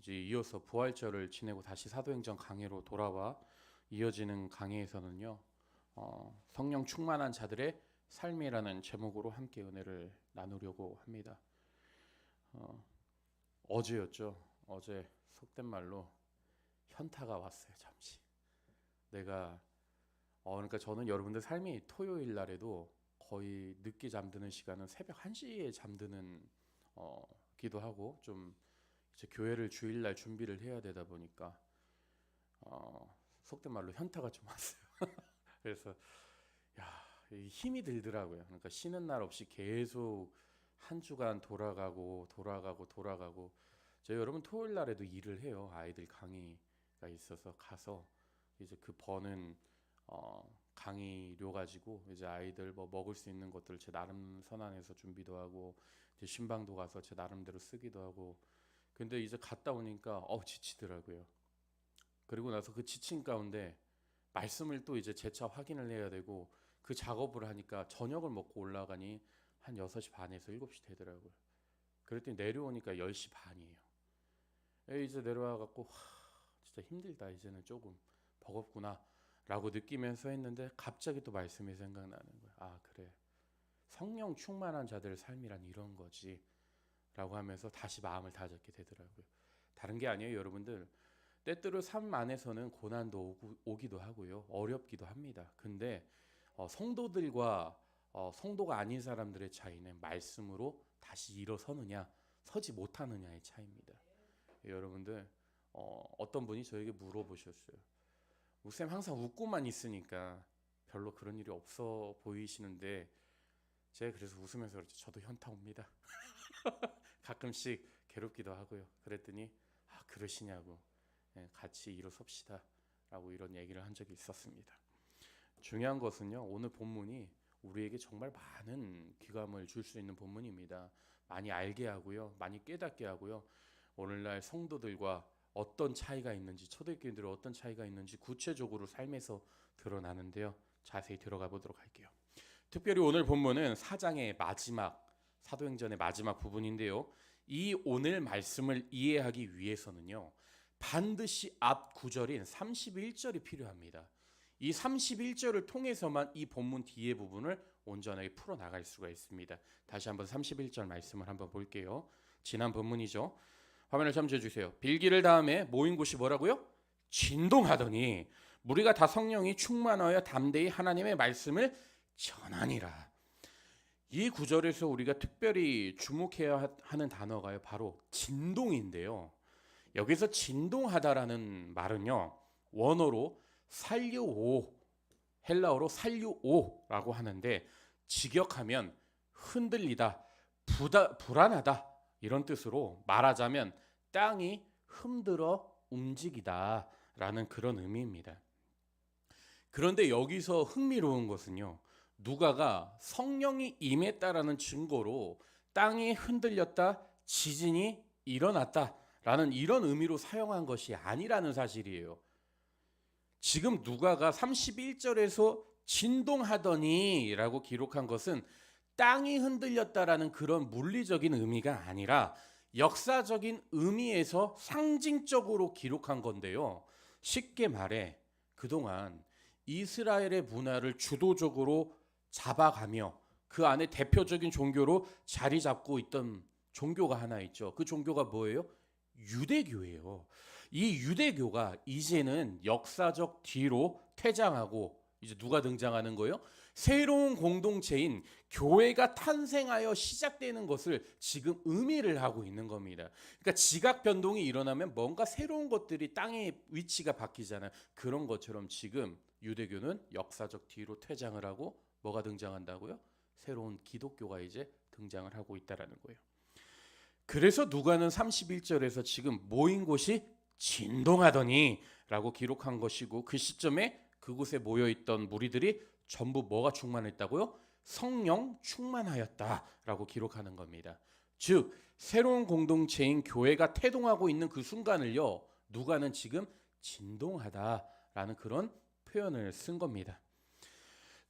이제 이어서 부활절을 지내고 다시 사도행전 강해로 돌아와 이어지는 강해에서는요, 성령 충만한 자들의 삶이라는 제목으로 함께 은혜를 나누려고 합니다. 어제였죠. 어제 속된 말로 현타가 왔어요. 잠시. 내가 그러니까 저는 여러분들 삶이 토요일 날에도 거의 늦게 잠드는 시간은 새벽 1시에 잠드는 기도하고 좀 이제 교회를 주일날 준비를 해야 되다 보니까 속된 말로 현타가 좀 왔어요. 그래서 힘이 들더라고요. 그러니까 쉬는 날 없이 계속 한 주간 돌아가고. 저 여러분 토요일 날에도 일을 해요. 아이들 강의가 있어서 가서 이제 그 버는 강의료 가지고 이제 아이들 뭐 먹을 수 있는 것들 제 나름 선안해서 준비도 하고 이제 신방도 가서 제 나름대로 쓰기도 하고. 근데 이제 갔다 오니까 지치더라고요. 그리고 나서 그 지친 가운데 말씀을 또 이제 재차 확인을 해야 되고 그 작업을 하니까 저녁을 먹고 올라가니 한 6시 반에서 7시 되더라고요. 그랬더니 내려오니까 10시 반이에요. 이제 내려와 갖고 진짜 힘들다. 이제는 조금 버겁구나 라고 느끼면서 했는데 갑자기 또 말씀이 생각나는 거예요. 그래. 성령 충만한 자들의 삶이란 이런 거지 라고 하면서 다시 마음을 다잡게 되더라고요. 다른 게 아니에요. 여러분들 때때로 삶 안에서는 고난도 오기도 하고요. 어렵기도 합니다. 근데 성도들과 성도가 아닌 사람들의 차이는 말씀으로 다시 일어서느냐 서지 못하느냐의 차이입니다. 여러분들 어떤 분이 저에게 물어보셨어요. 목사님 항상 웃고만 있으니까 별로 그런 일이 없어 보이시는데 제가 그래서 웃으면서 그렇죠. 저도 현타 옵니다. 가끔씩 괴롭기도 하고요. 그랬더니 그러시냐고. 같이 일어섭시다 라고 이런 얘기를 한 적이 있었습니다. 중요한 것은요, 오늘 본문이 우리에게 정말 많은 귀감을 줄 수 있는 본문입니다. 많이 알게 하고요, 많이 깨닫게 하고요, 오늘날 성도들과 어떤 차이가 있는지, 초대교인들과 어떤 차이가 있는지 구체적으로 삶에서 드러나는데요. 자세히 들어가 보도록 할게요. 특별히 오늘 본문은 4장의 마지막, 사도행전의 마지막 부분인데요. 이 오늘 말씀을 이해하기 위해서는요, 반드시 앞 구절인 31절이 필요합니다. 이 31절을 통해서만 이 본문 뒤에 부분을 온전하게 풀어나갈 수가 있습니다. 다시 한번 31절 말씀을 한번 볼게요. 지난 본문이죠. 화면을 잠재주세요. 빌기를 다음에 모인 곳이 뭐라고요? 진동하더니 무리가 다 성령이 충만하여 담대히 하나님의 말씀을 전하니라. 이 구절에서 우리가 특별히 주목해야 하는 단어가 바로 진동인데요. 여기서 진동하다라는 말은요, 원어로 살류오, 헬라어로 살류오라고 하는데 직역하면 흔들리다, 불안하다 이런 뜻으로 말하자면 땅이 흔들어 움직이다 라는 그런 의미입니다. 그런데 여기서 흥미로운 것은요, 누가가 성령이 임했다라는 증거로 땅이 흔들렸다, 지진이 일어났다 라는 이런 의미로 사용한 것이 아니라는 사실이에요. 지금 누가가 31절에서 진동하더니 라고 기록한 것은 땅이 흔들렸다라는 그런 물리적인 의미가 아니라 역사적인 의미에서 상징적으로 기록한 건데요. 쉽게 말해 그동안 이스라엘의 문화를 주도적으로 잡아가며 그 안에 대표적인 종교로 자리 잡고 있던 종교가 하나 있죠. 그 종교가 뭐예요? 유대교예요. 이 유대교가 이제는 역사적 뒤로 퇴장하고 이제 누가 등장하는 거예요? 새로운 공동체인 교회가 탄생하여 시작되는 것을 지금 의미를 하고 있는 겁니다. 그러니까 지각 변동이 일어나면 뭔가 새로운 것들이 땅의 위치가 바뀌잖아요. 그런 것처럼 지금 유대교는 역사적 뒤로 퇴장을 하고 뭐가 등장한다고요? 새로운 기독교가 이제 등장을 하고 있다라는 거예요. 그래서 누가는 31절에서 지금 모인 곳이 진동하더니 라고 기록한 것이고, 그 시점에 그곳에 모여있던 무리들이 전부 뭐가 충만했다고요? 성령 충만하였다 라고 기록하는 겁니다. 즉 새로운 공동체인 교회가 태동하고 있는 그 순간을요, 누가는 지금 진동하다 라는 그런 표현을 쓴 겁니다.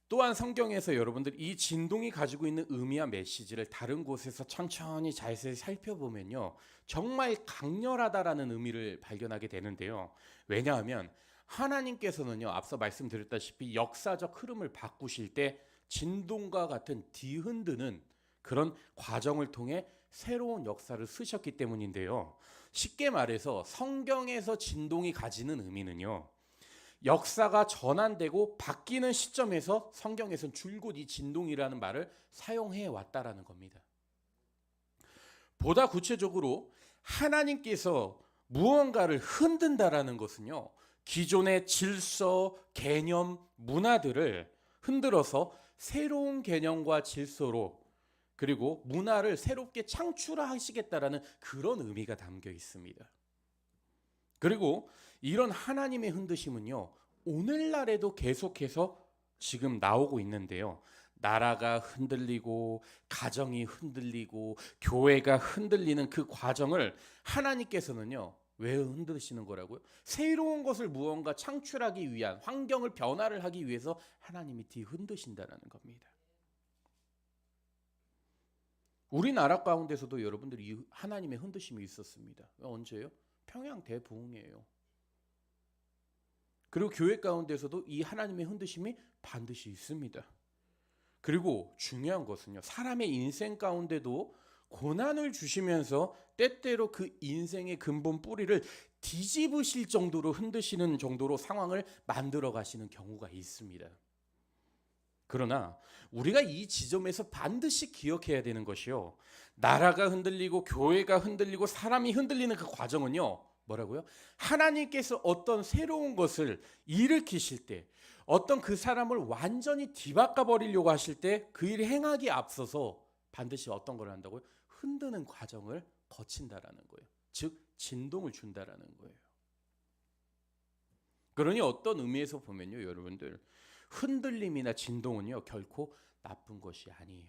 또한 성경에서 여러분들 이 진동이 가지고 있는 의미와 메시지를 다른 곳에서 천천히 자세히 살펴보면요, 정말 강렬하다라는 의미를 발견하게 되는데요. 왜냐하면 하나님께서는요, 앞서 말씀드렸다시피 역사적 흐름을 바꾸실 때 진동과 같은 뒤흔드는 그런 과정을 통해 새로운 역사를 쓰셨기 때문인데요. 쉽게 말해서 성경에서 진동이 가지는 의미는요, 역사가 전환되고 바뀌는 시점에서 성경에서는 줄곧 이 진동이라는 말을 사용해 왔다라는 겁니다. 보다 구체적으로 하나님께서 무언가를 흔든다라는 것은요, 기존의 질서, 개념, 문화들을 흔들어서 새로운 개념과 질서로, 그리고 문화를 새롭게 창출하시겠다라는 그런 의미가 담겨 있습니다. 그리고 이런 하나님의 흔드심은요, 오늘날에도 계속해서 지금 나오고 있는데요. 나라가 흔들리고 가정이 흔들리고 교회가 흔들리는 그 과정을 하나님께서는요, 왜 흔드시는 거라고요? 새로운 것을 무언가 창출하기 위한, 환경을 변화를 하기 위해서 하나님이 뒤흔드신다는 겁니다. 우리나라 가운데서도 여러분들이 이 하나님의 흔드심이 있었습니다. 언제요? 평양 대부흥이에요. 그리고 교회 가운데서도 이 하나님의 흔드심이 반드시 있습니다. 그리고 중요한 것은요, 사람의 인생 가운데도 고난을 주시면서 때때로 그 인생의 근본 뿌리를 뒤집으실 정도로 흔드시는 정도로 상황을 만들어 가시는 경우가 있습니다. 그러나 우리가 이 지점에서 반드시 기억해야 되는 것이요, 나라가 흔들리고 교회가 흔들리고 사람이 흔들리는 그 과정은요, 뭐라고요? 하나님께서 어떤 새로운 것을 일으키실 때, 어떤 그 사람을 완전히 뒤바꿔 버리려고 하실 때 그 일을 행하기 앞서서 반드시 어떤 걸 한다고요? 흔드는 과정을 거친다라는 거예요. 즉 진동을 준다라는 거예요. 그러니 어떤 의미에서 보면요, 여러분들, 흔들림이나 진동은요, 결코 나쁜 것이 아니에요.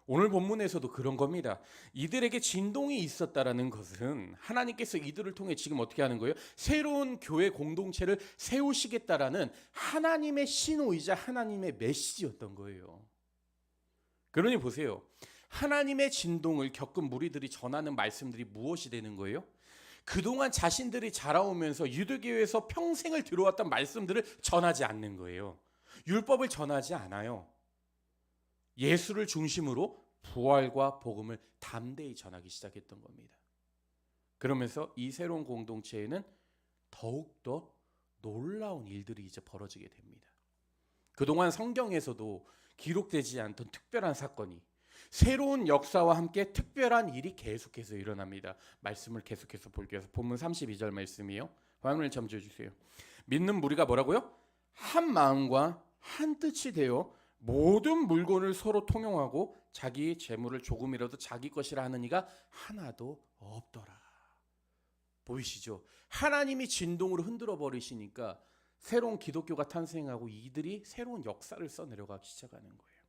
오늘 본문에서도 그런 겁니다. 이들에게 진동이 있었다라는 것은 하나님께서 이들을 통해 지금 어떻게 하는 거예요? 새로운 교회 공동체를 세우시겠다라는 하나님의 신호이자 하나님의 메시지였던 거예요. 그러니 보세요. 하나님의 진동을 겪은 무리들이 전하는 말씀들이 무엇이 되는 거예요? 그동안 자신들이 자라오면서 유대교회에서 평생을 들어왔던 말씀들을 전하지 않는 거예요. 율법을 전하지 않아요. 예수를 중심으로 부활과 복음을 담대히 전하기 시작했던 겁니다. 그러면서 이 새로운 공동체에는 더욱더 놀라운 일들이 이제 벌어지게 됩니다. 그동안 성경에서도 기록되지 않던 특별한 사건이, 새로운 역사와 함께 특별한 일이 계속해서 일어납니다. 말씀을 계속해서 볼게요. 본문 32절 말씀이요. 화면을 점지해 주세요. 믿는 무리가 뭐라고요? 한 마음과 한 뜻이 되어 모든 물건을 서로 통용하고 자기 재물을 조금이라도 자기 것이라 하는 이가 하나도 없더라. 보이시죠? 하나님이 진동으로 흔들어 버리시니까 새로운 기독교가 탄생하고 이들이 새로운 역사를 써내려가기 시작하는 거예요.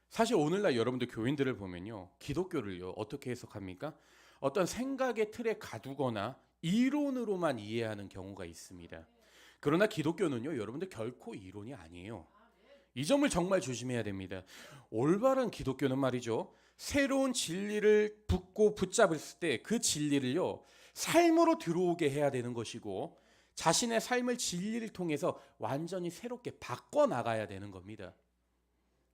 사실 오늘날 여러분들 교인들을 보면요, 기독교를요 어떻게 해석합니까? 어떤 생각의 틀에 가두거나 이론으로만 이해하는 경우가 있습니다. 그러나 기독교는요, 여러분들 결코 이론이 아니에요. 이 점을 정말 조심해야 됩니다. 올바른 기독교는 말이죠, 새로운 진리를 붙고 붙잡았을 때 그 진리를요 삶으로 들어오게 해야 되는 것이고, 자신의 삶을 진리를 통해서 완전히 새롭게 바꿔나가야 되는 겁니다.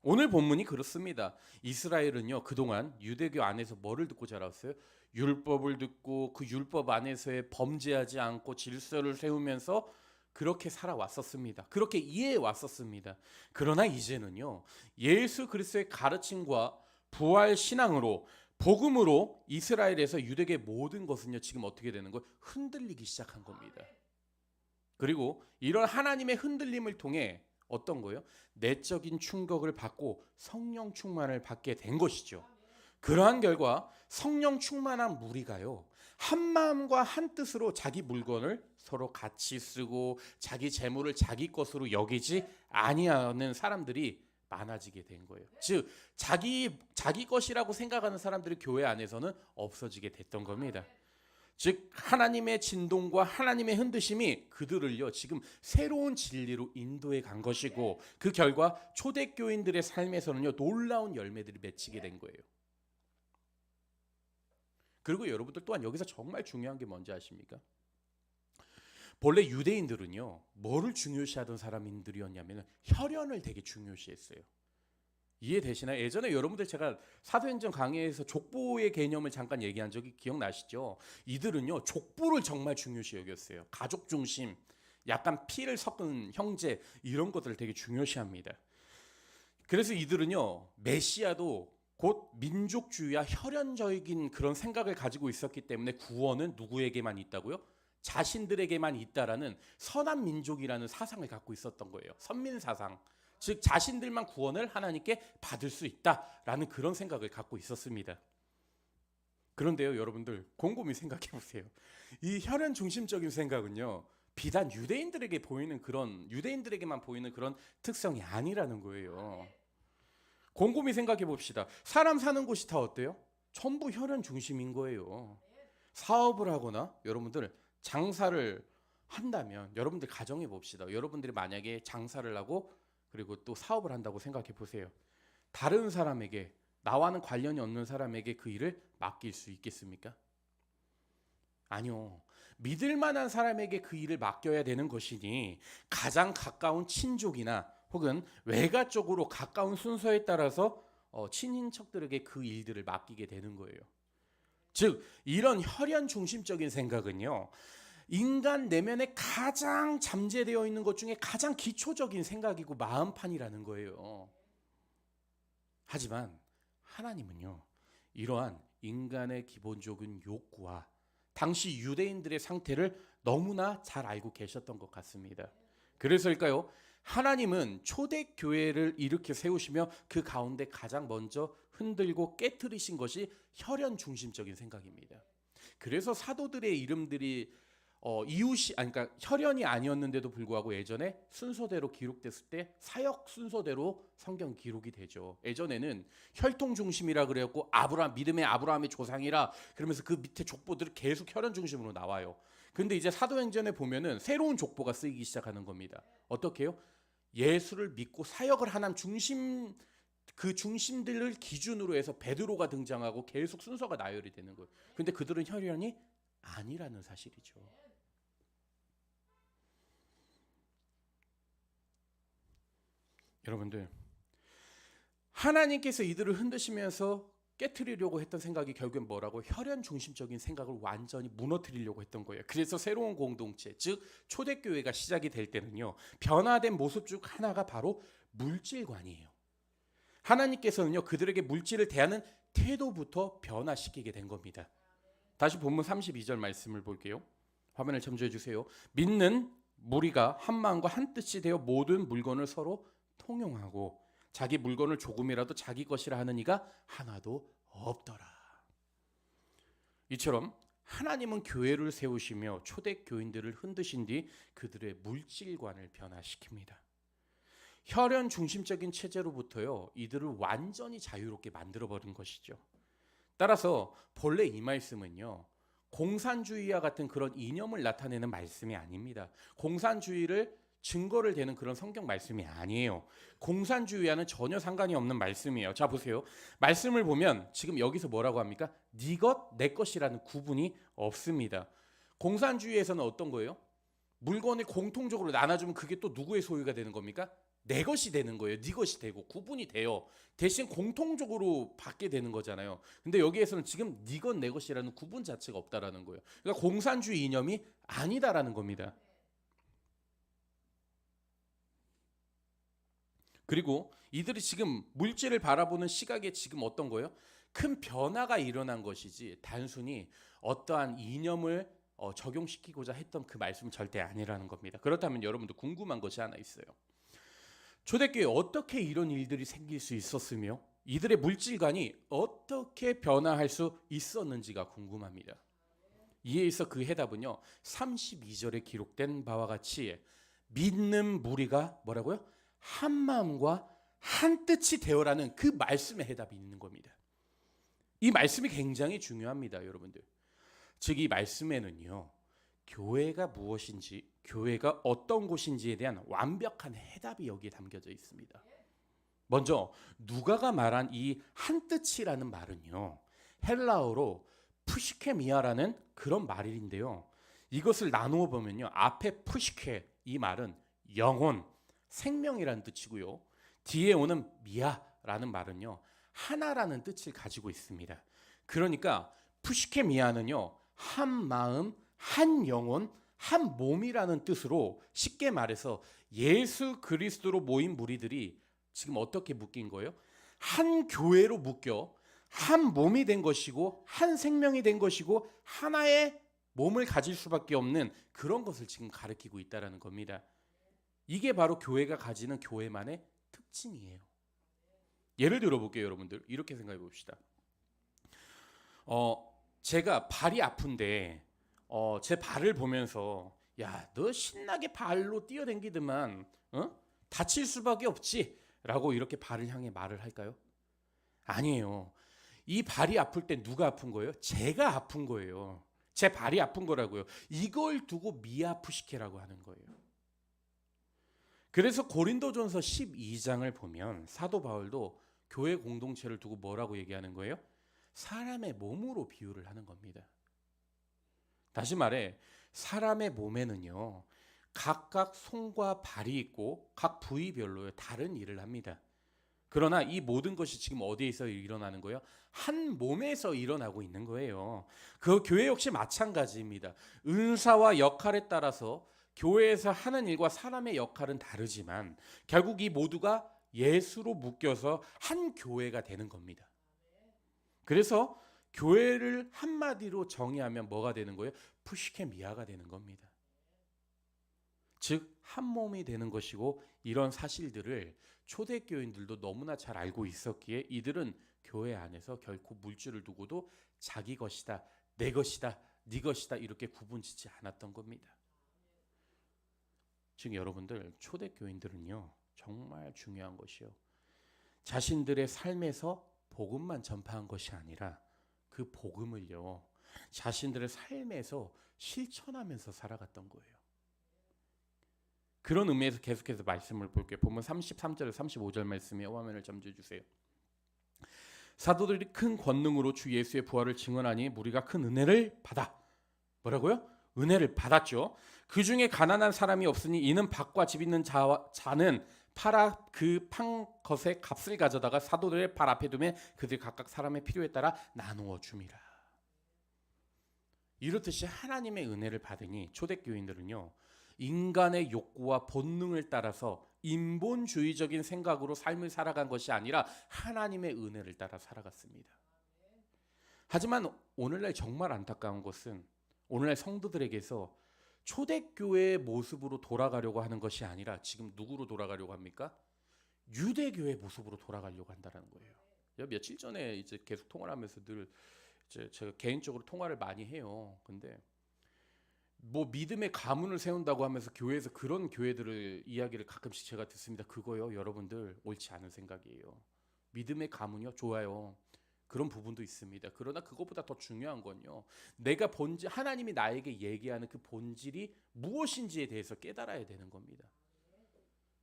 오늘 본문이 그렇습니다. 이스라엘은요, 그동안 유대교 안에서 뭐를 듣고 자랐어요? 율법을 듣고 그 율법 안에서의 범죄하지 않고 질서를 세우면서 그렇게 살아왔었습니다. 그렇게 이해해 왔었습니다. 그러나 이제는요, 예수 그리스도의 가르침과 부활 신앙으로, 복음으로 이스라엘에서 유대계 모든 것은요 지금 어떻게 되는 거예요? 흔들리기 시작한 겁니다. 그리고 이런 하나님의 흔들림을 통해 어떤 거예요? 내적인 충격을 받고 성령 충만을 받게 된 것이죠. 그러한 결과 성령 충만한 무리가요, 한 마음과 한 뜻으로 자기 물건을 서로 같이 쓰고 자기 재물을 자기 것으로 여기지 아니하는 사람들이 많아지게 된 거예요. 즉 자기 것이라고 생각하는 사람들이 교회 안에서는 없어지게 됐던 겁니다. 즉 하나님의 진동과 하나님의 흔드심이 그들을요 지금 새로운 진리로 인도해 간 것이고, 그 결과 초대교인들의 삶에서는요 놀라운 열매들이 맺히게 된 거예요. 그리고 여러분들 또한 여기서 정말 중요한 게 뭔지 아십니까? 본래 유대인들은요 뭐를 중요시하던 사람들이었냐면 혈연을 되게 중요시했어요. 이해되시나요? 예전에 여러분들 제가 사도행전 강의에서 족보의 개념을 잠깐 얘기한 적이 기억나시죠? 이들은요 족보를 정말 중요시 여겼어요. 가족 중심, 약간 피를 섞은 형제, 이런 것들을 되게 중요시합니다. 그래서 이들은요 메시아도 곧 민족주의와 혈연적인 그런 생각을 가지고 있었기 때문에 구원은 누구에게만 있다고요? 자신들에게만 있다라는 선한 민족이라는 사상을 갖고 있었던 거예요. 선민 사상. 즉 자신들만 구원을 하나님께 받을 수 있다라는 그런 생각을 갖고 있었습니다. 그런데요 여러분들 곰곰이 생각해 보세요. 이 혈연 중심적인 생각은요 비단 유대인들에게만 보이는 그런 특성이 아니라는 거예요. 곰곰이 생각해 봅시다. 사람 사는 곳이 다 어때요? 전부 혈연 중심인 거예요. 사업을 하거나 여러분들 장사를 한다면, 여러분들 가정해 봅시다. 여러분들이 만약에 장사를 하고 그리고 또 사업을 한다고 생각해 보세요. 다른 사람에게, 나와는 관련이 없는 사람에게 그 일을 맡길 수 있겠습니까? 아니요. 믿을 만한 사람에게 그 일을 맡겨야 되는 것이니 가장 가까운 친족이나 혹은 외가 쪽으로 가까운 순서에 따라서 친인척들에게 그 일들을 맡기게 되는 거예요. 즉 이런 혈연 중심적인 생각은요 인간 내면에 가장 잠재되어 있는 것 중에 가장 기초적인 생각이고 마음판이라는 거예요. 하지만 하나님은요 이러한 인간의 기본적인 욕구와 당시 유대인들의 상태를 너무나 잘 알고 계셨던 것 같습니다. 그래서일까요? 하나님은 초대교회를 일으켜 세우시며 그 가운데 가장 먼저 흔들고 깨트리신 것이 혈연 중심적인 생각입니다. 그래서 사도들의 이름들이 그러니까 혈연이 아니었는데도 불구하고 예전에 순서대로 기록됐을 때 사역 순서대로 성경 기록이 되죠. 예전에는 혈통 중심이라 그랬고 믿음의 아브라함의 조상이라 그러면서 그 밑에 족보들이 계속 혈연 중심으로 나와요. 근데 이제 사도행전에 보면은 새로운 족보가 쓰이기 시작하는 겁니다. 어떻게요? 예수를 믿고 사역을 하는 그 중심들을 기준으로 해서 베드로가 등장하고 계속 순서가 나열이 되는 거예요. 근데 그들은 혈연이 아니라는 사실이죠. 여러분들 하나님께서 이들을 흔드시면서 깨트리려고 했던 생각이 결국엔 뭐라고? 혈연 중심적인 생각을 완전히 무너뜨리려고 했던 거예요. 그래서 새로운 공동체, 즉 초대교회가 시작이 될 때는요 변화된 모습 중 하나가 바로 물질관이에요. 하나님께서는요 그들에게 물질을 대하는 태도부터 변화시키게 된 겁니다. 다시 본문 32절 말씀을 볼게요. 화면을 첨부해 주세요. 믿는 무리가 한 마음과 한 뜻이 되어 모든 물건을 서로 통용하고 자기 물건을 조금이라도 자기 것이라 하는 이가 하나도 없더라. 이처럼 하나님은 교회를 세우시며 초대교인들을 흔드신 뒤 그들의 물질관을 변화시킵니다. 혈연 중심적인 체제로부터요 이들을 완전히 자유롭게 만들어버린 것이죠. 따라서 본래 이 말씀은요 공산주의와 같은 그런 이념을 나타내는 말씀이 아닙니다. 공산주의를 증거를 대는 그런 성경 말씀이 아니에요. 공산주의와는 전혀 상관이 없는 말씀이에요. 자 보세요. 말씀을 보면 지금 여기서 뭐라고 합니까? 네 것, 내 것이라는 구분이 없습니다. 공산주의에서는 어떤 거예요? 물건을 공통적으로 나눠주면 그게 또 누구의 소유가 되는 겁니까? 내 것이 되는 거예요. 네 것이 되고 구분이 돼요. 대신 공통적으로 받게 되는 거잖아요. 근데 여기에서는 지금 네 것, 내 것이라는 구분 자체가 없다라는 거예요. 그러니까 공산주의 이념이 아니다라는 겁니다. 그리고 이들이 지금 물질을 바라보는 시각에 지금 어떤 거예요? 큰 변화가 일어난 것이지 단순히 어떠한 이념을 적용시키고자 했던 그 말씀은 절대 아니라는 겁니다. 그렇다면 여러분도 궁금한 것이 하나 있어요. 초대교회에 어떻게 이런 일들이 생길 수 있었으며 이들의 물질관이 어떻게 변화할 수 있었는지가 궁금합니다. 이에 있어 그 해답은요 32절에 기록된 바와 같이 믿는 무리가 뭐라고요? 한 마음과 한 뜻이 되어라는 그 말씀의 해답이 있는 겁니다. 이 말씀이 굉장히 중요합니다, 여러분들. 즉 이 말씀에는요, 교회가 무엇인지, 교회가 어떤 곳인지에 대한 완벽한 해답이 여기에 담겨져 있습니다. 먼저 누가가 말한 이 한뜻이라는 말은요, 헬라어로 푸시케미아라는 그런 말인데요. 이것을 나누어 보면요, 앞에 푸시케 이 말은 영혼, 생명이라는 뜻이고요. 뒤에 오는 미아라는 말은요, 하나라는 뜻을 가지고 있습니다. 그러니까 푸시케미아는요, 한 마음, 한 영혼, 한 몸이라는 뜻으로 쉽게 말해서 예수 그리스도로 모인 무리들이 지금 어떻게 묶인 거예요? 한 교회로 묶여 한 몸이 된 것이고 한 생명이 된 것이고 하나의 몸을 가질 수밖에 없는 그런 것을 지금 가리키고 있다는 겁니다. 이게 바로 교회가 가지는 교회만의 특징이에요. 예를 들어 볼게요, 여러분들. 이렇게 생각해 봅시다. 제가 발이 아픈데 제 발을 보면서 야, 너 신나게 발로 뛰어댕기더만 다칠 수밖에 없지 라고 이렇게 발을 향해 말을 할까요? 아니에요. 이 발이 아플 때 누가 아픈 거예요? 제가 아픈 거예요. 제 발이 아픈 거라고요. 이걸 두고 미아푸시케라고 하는 거예요. 그래서 고린도전서 12장을 보면 사도 바울도 교회 공동체를 두고 뭐라고 얘기하는 거예요? 사람의 몸으로 비유를 하는 겁니다. 다시 말해 사람의 몸에는요, 각각 손과 발이 있고 각 부위별로 다른 일을 합니다. 그러나 이 모든 것이 지금 어디에서 일어나는 거예요? 한 몸에서 일어나고 있는 거예요. 그 교회 역시 마찬가지입니다. 은사와 역할에 따라서 교회에서 하는 일과 사람의 역할은 다르지만 결국 이 모두가 예수로 묶여서 한 교회가 되는 겁니다. 그래서 교회를 한마디로 정의하면 뭐가 되는 거예요? 푸시케미아가 되는 겁니다. 즉 한 몸이 되는 것이고, 이런 사실들을 초대교인들도 너무나 잘 알고 있었기에 이들은 교회 안에서 결코 물질을 두고도 자기 것이다, 내 것이다, 네 것이다 이렇게 구분짓지 않았던 겁니다. 즉 여러분들, 초대교인들은요 정말 중요한 것이요, 자신들의 삶에서 복음만 전파한 것이 아니라 그 복음을요 자신들의 삶에서 실천하면서 살아갔던 거예요. 그런 의미에서 계속해서 말씀을 볼게요. 보면 33절 35절 말씀에 화면을 점지해 주세요. 사도들이 큰 권능으로 주 예수의 부활을 증언하니 무리가 큰 은혜를 받아. 뭐라고요? 은혜를 받았죠. 그 중에 가난한 사람이 없으니 이는 밭과 집 있는 자는 팔아 그 판 것의 값을 가져다가 사도들의 발 앞에 두면 그들 각각 사람의 필요에 따라 나누어 줌이라. 이렇듯이 하나님의 은혜를 받으니 초대교인들은요, 인간의 욕구와 본능을 따라서 인본주의적인 생각으로 삶을 살아간 것이 아니라 하나님의 은혜를 따라 살아갔습니다. 하지만 오늘날 정말 안타까운 것은 오늘날 성도들에게서 초대교회의 모습으로 돌아가려고 하는 것이 아니라 지금 누구로 돌아가려고 합니까? 유대교의 모습으로 돌아가려고 한다는 거예요. 며칠 전에 이제 계속 통화를 하면서 늘 제가 개인적으로 통화를 많이 해요. 근데 뭐 믿음의 가문을 세운다고 하면서 교회에서 그런 교회들을 이야기를 가끔씩 제가 듣습니다. 그거요, 여러분들 옳지 않은 생각이에요. 믿음의 가문이요, 좋아요. 그런 부분도 있습니다. 그러나 그것보다 더 중요한 건요, 내가 본질, 하나님이 나에게 얘기하는 그 본질이 무엇인지에 대해서 깨달아야 되는 겁니다.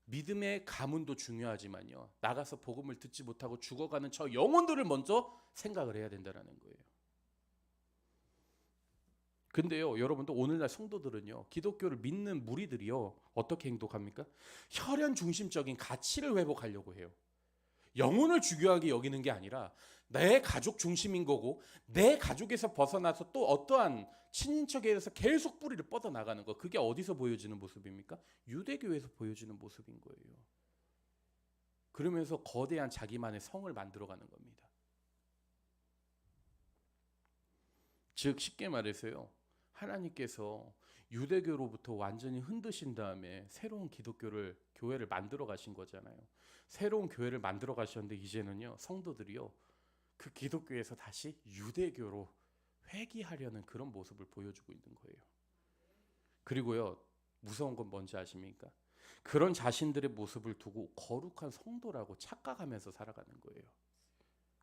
믿음의 가문도 중요하지만요, 나가서 복음을 듣지 못하고 죽어가는 저 영혼들을 먼저 생각을 해야 된다는 거예요. 근데요, 여러분도 오늘날 성도들은요, 기독교를 믿는 무리들이요, 어떻게 행동합니까? 혈연 중심적인 가치를 회복하려고 해요. 영혼을 중요하게 여기는 게 아니라 내 가족 중심인 거고, 내 가족에서 벗어나서 또 어떠한 친인척에서 계속 뿌리를 뻗어나가는 거, 그게 어디서 보여지는 모습입니까? 유대교에서 보여지는 모습인 거예요. 그러면서 거대한 자기만의 성을 만들어가는 겁니다. 즉 쉽게 말해서요, 하나님께서 유대교로부터 완전히 흔드신 다음에 새로운 교회를 만들어 가신 거잖아요. 새로운 교회를 만들어 가셨는데 이제는요, 성도들이요, 그 기독교에서 다시 유대교로 회귀하려는 그런 모습을 보여주고 있는 거예요. 그리고요, 무서운 건 뭔지 아십니까? 그런 자신들의 모습을 두고 거룩한 성도라고 착각하면서 살아가는 거예요.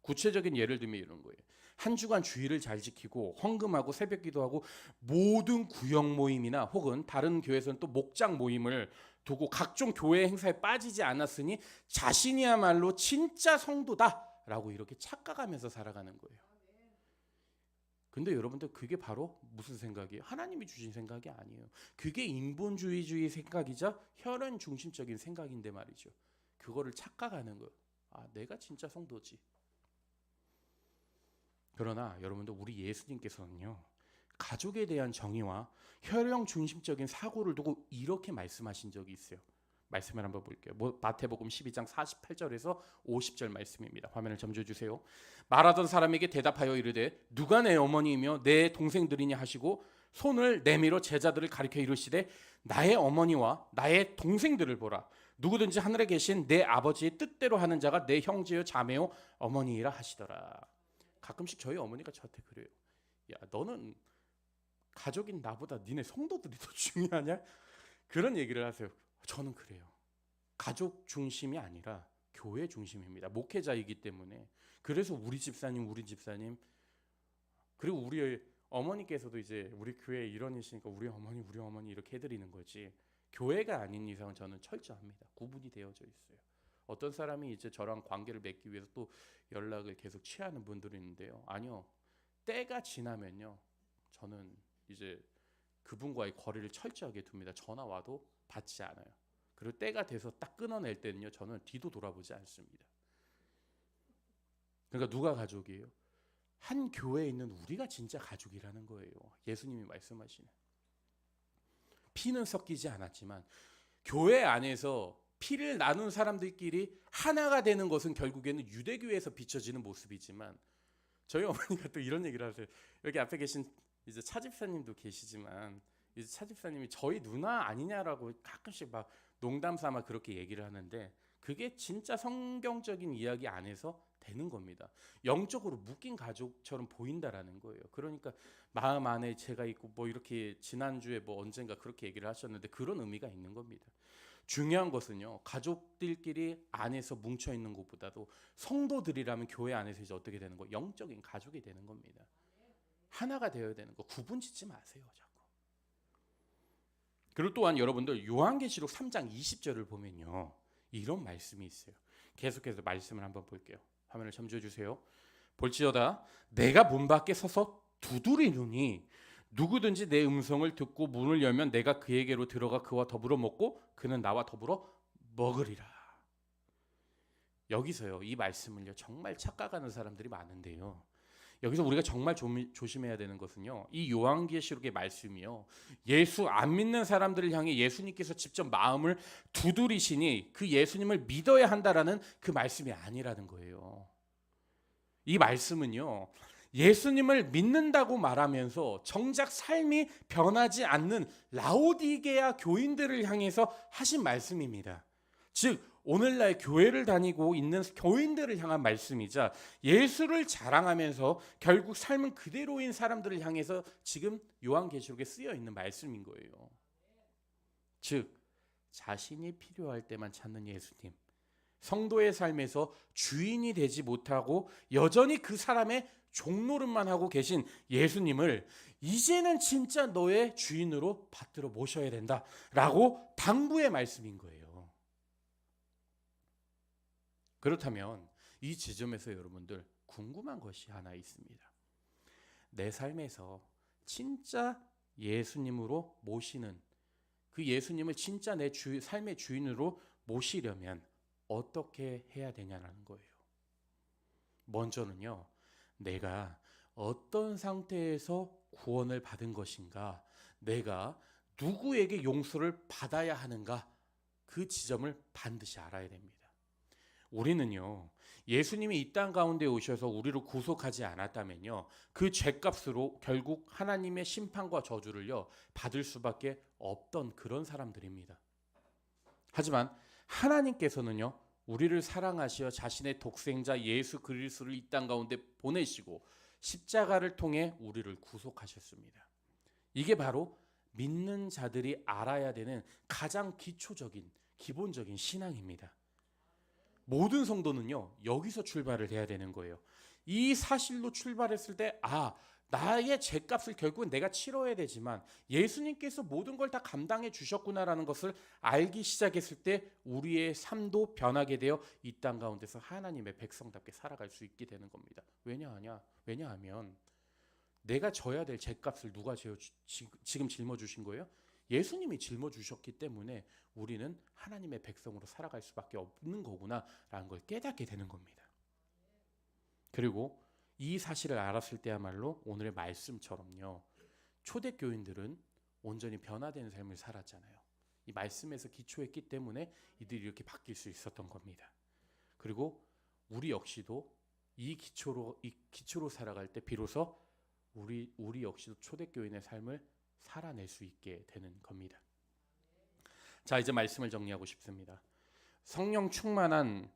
구체적인 예를 들면 이런 거예요. 한 주간 주일을 잘 지키고 헌금하고 새벽 기도하고 모든 구역 모임이나 혹은 다른 교회에서는 또 목장 모임을 두고 각종 교회 행사에 빠지지 않았으니 자신이야말로 진짜 성도다라고 이렇게 착각하면서 살아가는 거예요. 근데 여러분들 그게 바로 무슨 생각이에요? 하나님이 주신 생각이 아니에요. 그게 인본주의주의 생각이자 혈연 중심적인 생각인데 말이죠. 그거를 착각하는 거예요. 아, 내가 진짜 성도지. 그러나 여러분들 우리 예수님께서는요. 가족에 대한 정의와 혈연 중심적인 사고를 두고 이렇게 말씀하신 적이 있어요. 말씀을 한번 볼게요. 마태복음 12장 48절에서 50절 말씀입니다. 화면을 점져 주세요. 말하던 사람에게 대답하여 이르되 누가 내 어머니이며 내 동생들이냐 하시고 손을 내밀어 제자들을 가리켜 이르시되 나의 어머니와 나의 동생들을 보라. 누구든지 하늘에 계신 내 아버지의 뜻대로 하는 자가 내 형제요 자매요 어머니이라 하시더라. 가끔씩 저희 어머니가 저한테 그래요. 야, 너는 가족인 나보다 니네 성도들이 더 중요하냐? 그런 얘기를 하세요. 저는 그래요. 가족 중심이 아니라 교회 중심입니다. 목회자이기 때문에. 그래서 우리 집사님 그리고 우리 어머니께서도 이제 우리 교회 일원이시니까 우리 어머니 이렇게 해드리는 거지. 교회가 아닌 이상은 저는 철저합니다. 구분이 되어져 있어요. 어떤 사람이 이제 저랑 관계를 맺기 위해서 또 연락을 계속 취하는 분들이 있는데요. 아니요. 때가 지나면요. 저는 이제 그분과의 거리를 철저하게 둡니다. 전화 와도 받지 않아요. 그리고 때가 돼서 딱 끊어낼 때는요. 저는 뒤도 돌아보지 않습니다. 그러니까 누가 가족이에요? 한 교회에 있는 우리가 진짜 가족이라는 거예요. 예수님이 말씀하시는. 피는 섞이지 않았지만 교회 안에서 피를 나눈 사람들끼리 하나가 되는 것은 결국에는 유대교회에서 비춰지는 모습이지만 저희 어머니가 또 이런 얘기를 하세요. 여기 앞에 계신 이제 차집사님도 계시지만 이제 차집사님이 저희 누나 아니냐라고 가끔씩 막 농담 삼아 그렇게 얘기를 하는데 그게 진짜 성경적인 이야기 안에서 되는 겁니다. 영적으로 묶인 가족처럼 보인다라는 거예요. 그러니까 마음 안에 제가 있고 뭐 이렇게 지난주에 뭐 언젠가 그렇게 얘기를 하셨는데 그런 의미가 있는 겁니다. 중요한 것은요. 가족들끼리 안에서 뭉쳐 있는 것보다도 성도들이라면 교회 안에서 이제 어떻게 되는 거? 영적인 가족이 되는 겁니다. 하나가 되어야 되는 거. 구분 짓지 마세요. 자꾸. 그리고 또한 여러분들 요한계시록 3장 20절을 보면요. 이런 말씀이 있어요. 계속해서 말씀을 한번 볼게요. 화면을 점져 주세요. 볼지어다 내가 문 밖에 서서 두드리노니 누구든지 내 음성을 듣고 문을 열면 내가 그에게로 들어가 그와 더불어 먹고 그는 나와 더불어 먹으리라. 여기서요. 이 말씀을요. 정말 착각하는 사람들이 많은데요. 여기서 우리가 정말 조심해야 되는 것은요. 이 요한계시록의 말씀이요. 예수 안 믿는 사람들을 향해 예수님께서 직접 마음을 두드리시니 그 예수님을 믿어야 한다라는 그 말씀이 아니라는 거예요. 이 말씀은요. 예수님을 믿는다고 말하면서 정작 삶이 변하지 않는 라오디게아 교인들을 향해서 하신 말씀입니다. 즉 오늘날 교회를 다니고 있는 교인들을 향한 말씀이자 예수를 자랑하면서 결국 삶은 그대로인 사람들을 향해서 지금 요한계시록에 쓰여 있는 말씀인 거예요. 즉 자신이 필요할 때만 찾는 예수님, 성도의 삶에서 주인이 되지 못하고 여전히 그 사람의 종노릇만 하고 계신 예수님을 이제는 진짜 너의 주인으로 받들어 모셔야 된다라고 당부의 말씀인 거예요. 그렇다면 이 지점에서 여러분들 궁금한 것이 하나 있습니다. 내 삶에서 진짜 예수님으로 모시는 그 예수님을 진짜 내 삶의 주인으로 모시려면 어떻게 해야 되냐는 거예요. 먼저는요. 내가 어떤 상태에서 구원을 받은 것인가, 내가 누구에게 용서를 받아야 하는가, 그 지점을 반드시 알아야 됩니다. 우리는요. 예수님이 이 땅 가운데 오셔서 우리를 구속하지 않았다면요. 그 죄값으로 결국 하나님의 심판과 저주를요. 받을 수밖에 없던 그런 사람들입니다. 하지만 하나님께서는요. 우리를 사랑하시어 자신의 독생자 예수 그리스도를 이 땅 가운데 보내시고 십자가를 통해 우리를 구속하셨습니다. 이게 바로 믿는 자들이 알아야 되는 가장 기초적인 기본적인 신앙입니다. 모든 성도는요, 여기서 출발을 해야 되는 거예요. 이 사실로 출발했을 때, 나의 죄값을 결국은 내가 치러야 되지만 예수님께서 모든 걸 다 감당해 주셨구나라는 것을 알기 시작했을 때 우리의 삶도 변하게 되어 이 땅 가운데서 하나님의 백성답게 살아갈 수 있게 되는 겁니다. 왜냐하면 내가 져야 될 죄값을 누가 지금 짊어주신 거예요? 예수님이 짊어주셨기 때문에 우리는 하나님의 백성으로 살아갈 수밖에 없는 거구나라는 걸 깨닫게 되는 겁니다. 그리고 이 사실을 알았을 때야말로 오늘의 말씀처럼요, 초대교인들은 온전히 변화된 삶을 살았잖아요. 이 말씀에서 기초했기 때문에 이들이 이렇게 바뀔 수 있었던 겁니다. 그리고 우리 역시도 이 기초로 살아갈 때 비로소 우리 역시도 초대교인의 삶을 살아낼 수 있게 되는 겁니다. 자, 이제 말씀을 정리하고 싶습니다. 성령 충만한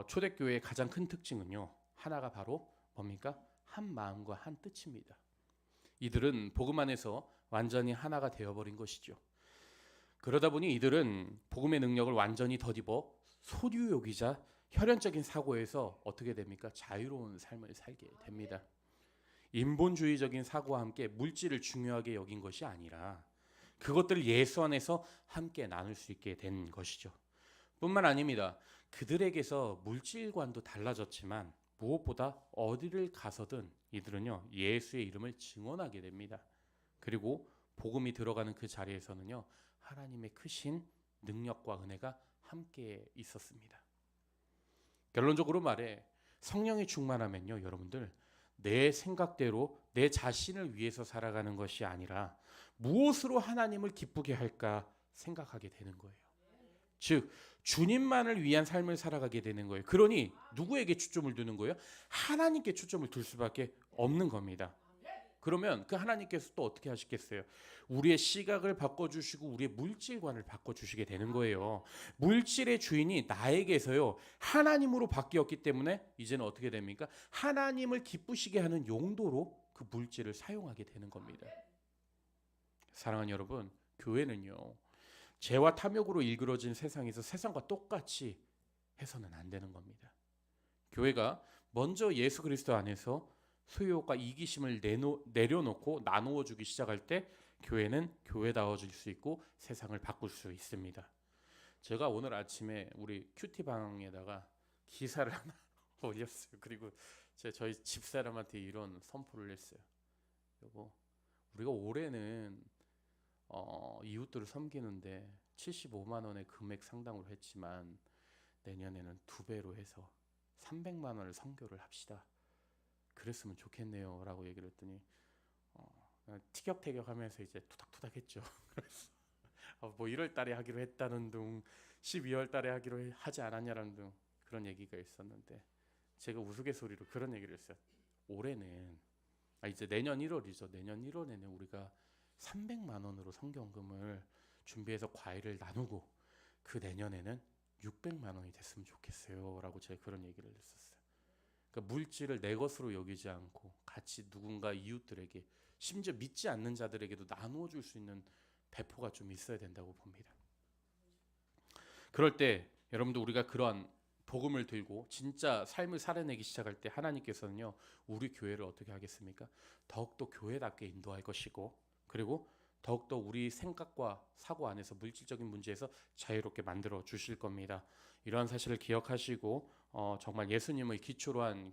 초대교회의 가장 큰 특징은요, 하나가 바로 뭡니까? 한 마음과 한 뜻입니다. 이들은 복음 안에서 완전히 하나가 되어버린 것이죠. 그러다 보니 이들은 복음의 능력을 완전히 덧입어 소유욕이자 혈연적인 사고에서 어떻게 됩니까? 자유로운 삶을 살게 됩니다. 인본주의적인 사고와 함께 물질을 중요하게 여긴 것이 아니라 그것들을 예수 안에서 함께 나눌 수 있게 된 것이죠. 뿐만 아닙니다. 그들에게서 물질관도 달라졌지만 무엇보다 어디를 가서든 이들은요, 예수의 이름을 증언하게 됩니다. 그리고 복음이 들어가는 그 자리에서는요, 하나님의 크신 능력과 은혜가 함께 있었습니다. 결론적으로 말해 성령이 충만하면요, 여러분들, 내 생각대로 내 자신을 위해서 살아가는 것이 아니라 무엇으로 하나님을 기쁘게 할까 생각하게 되는 거예요. 즉 주님만을 위한 삶을 살아가게 되는 거예요. 그러니 누구에게 초점을 두는 거예요? 하나님께 초점을 둘 수밖에 없는 겁니다. 그러면 그 하나님께서 또 어떻게 하시겠어요? 우리의 시각을 바꿔주시고 우리의 물질관을 바꿔주시게 되는 거예요. 물질의 주인이 나에게서요, 하나님으로 바뀌었기 때문에 이제는 어떻게 됩니까? 하나님을 기쁘시게 하는 용도로 그 물질을 사용하게 되는 겁니다. 사랑하는 여러분, 교회는요, 죄와 탐욕으로 일그러진 세상에서 세상과 똑같이 해서는 안 되는 겁니다. 교회가 먼저 예수 그리스도 안에서 소유욕과 이기심을 내려놓고 나누어 주기 시작할 때 교회는 교회다워질 수 있고 세상을 바꿀 수 있습니다. 제가 오늘 아침에 우리 큐티방에다가 기사를 하나 올렸어요. 그리고 저희 집사람한테 이런 선포를 했어요. 여보, 우리가 올해는 이웃들을 섬기는데 75만 원의 금액 상당으로 했지만 내년에는 2배로 해서 300만 원을 선교를 합시다. 그랬으면 좋겠네요 라고 얘기를 했더니 티격태격하면서 이제 투닥투닥 했죠. 그래서 뭐 1월 달에 하기로 했다는 둥 12월 달에 하기로 하지 않았냐라는 둥 그런 얘기가 있었는데 제가 우스갯소리로 그런 얘기를 했어요. 올해는 이제 내년 1월이죠. 내년 1월에는 우리가 300만 원으로 선교헌금을 준비해서 과일을 나누고 그 내년에는 600만 원이 됐으면 좋겠어요 라고 제가 그런 얘기를 했었어요. 그러니까 물질을 내 것으로 여기지 않고 같이 누군가 이웃들에게 심지어 믿지 않는 자들에게도 나누어 줄 수 있는 배포가 좀 있어야 된다고 봅니다. 그럴 때 여러분도 우리가 그러한 복음을 들고 진짜 삶을 살아내기 시작할 때 하나님께서는요, 우리 교회를 어떻게 하겠습니까? 더욱더 교회답게 인도할 것이고 그리고 더욱더 우리 생각과 사고 안에서 물질적인 문제에서 자유롭게 만들어 주실 겁니다. 이러한 사실을 기억하시고 정말 예수님을 기초로 한